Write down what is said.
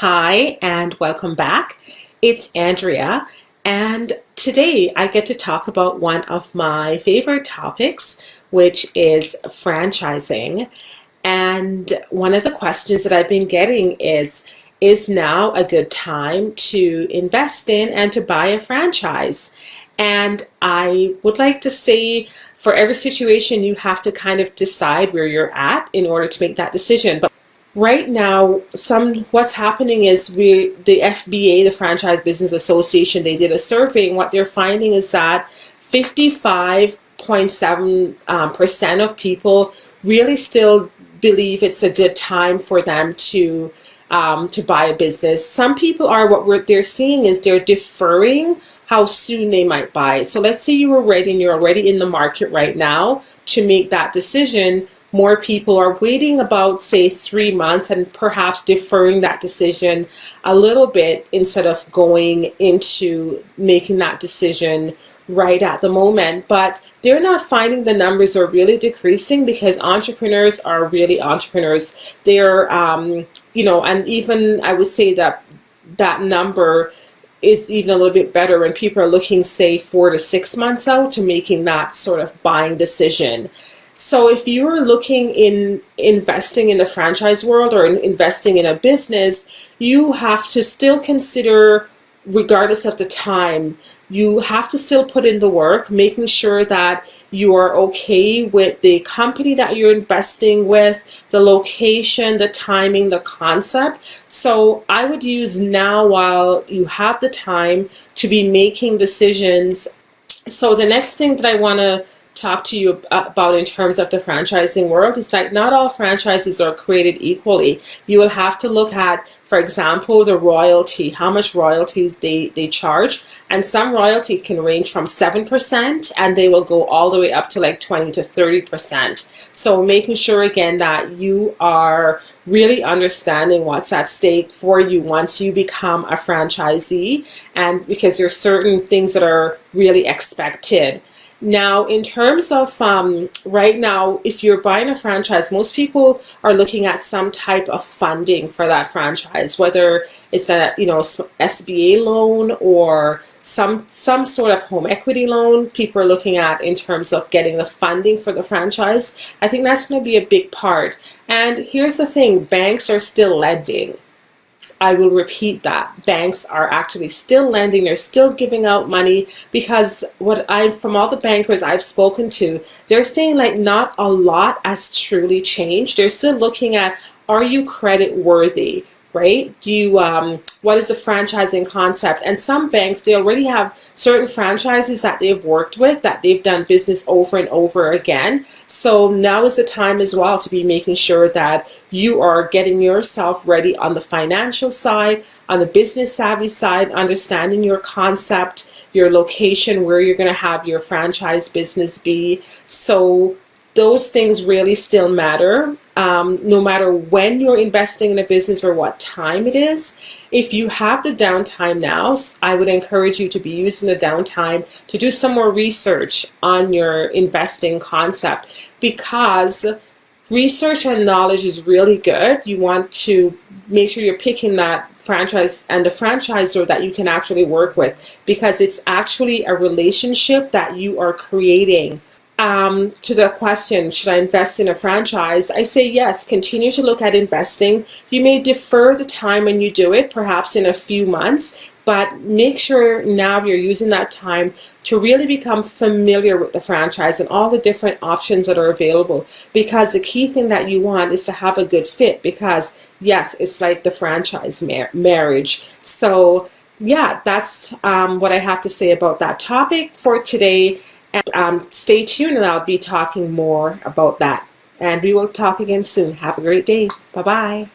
Hi, and welcome back. It's Andrea, and today I get to talk about one of my favorite topics, which is franchising. And one of the questions that I've been getting is now a good time to invest in and to buy a franchise? And I would like to say, for every situation, you have to kind of decide where you're at in order to make that decision. But right now, what's happening is the FBA, the Franchise Business Association, they did a survey, and what they're finding is that 55.7% of people really still believe it's a good time for them to buy a business. Some people are, they're seeing is they're deferring how soon they might buy it. So let's say you were ready and you're already in the market right now to make that decision. More people are waiting about, say, 3 months and perhaps deferring that decision a little bit instead of going into making that decision right at the moment. But they're not finding the numbers are really decreasing because entrepreneurs are really entrepreneurs. They're, and even I would say that number is even a little bit better when people are looking, say, 4 to 6 months out to making that sort of buying decision. So if you're looking in investing in the franchise world or investing in a business, you have to still consider, regardless of the time, you have to still put in the work, making sure that you are okay with the company that you're investing with, the location, the timing, the concept. So I would use now while you have the time to be making decisions. So the next thing that I want to talk to you about in terms of the franchising world is that not all franchises are created equally. You will have to look at, for example, the royalty, how much royalties they charge. And some royalty can range from 7% and they will go all the way up to like 20 to 30%. So making sure again that you are really understanding what's at stake for you once you become a franchisee, and because there's certain things that are really expected. Now, in terms of right now, if you're buying a franchise, most people are looking at some type of funding for that franchise, whether it's a SBA loan or some sort of home equity loan. People are looking at in terms of getting the funding for the franchise. I think that's going to be a big part. And here's the thing, banks are still lending. I will repeat that. Banks are actually still lending. They're still giving out money, because from all the bankers I've spoken to, they're saying like not a lot has truly changed. They're still looking at, are you credit worthy, right? Do you, what is the franchising concept? And some banks, they already have certain franchises that they've worked with, that they've done business over and over again. So now is the time as well to be making sure that you are getting yourself ready on the financial side, on the business savvy side, understanding your concept, your location, where you're going to have your franchise business be. So those things really still matter, no matter when you're investing in a business or what time it is. If you have the downtime now, I would encourage you to be using the downtime to do some more research on your investing concept, because research and knowledge is really good. You want to make sure you're picking that franchise and the franchisor that you can actually work with, because it's actually a relationship that you are creating. To the question, should I invest in a franchise? I say yes, continue to look at investing. You may defer the time when you do it, perhaps in a few months, but make sure now you're using that time to really become familiar with the franchise and all the different options that are available, because the key thing that you want is to have a good fit, because yes, it's like the franchise marriage. So yeah, that's what I have to say about that topic for today. And stay tuned, and I'll be talking more about that. And we will talk again soon. Have a great day. Bye-bye.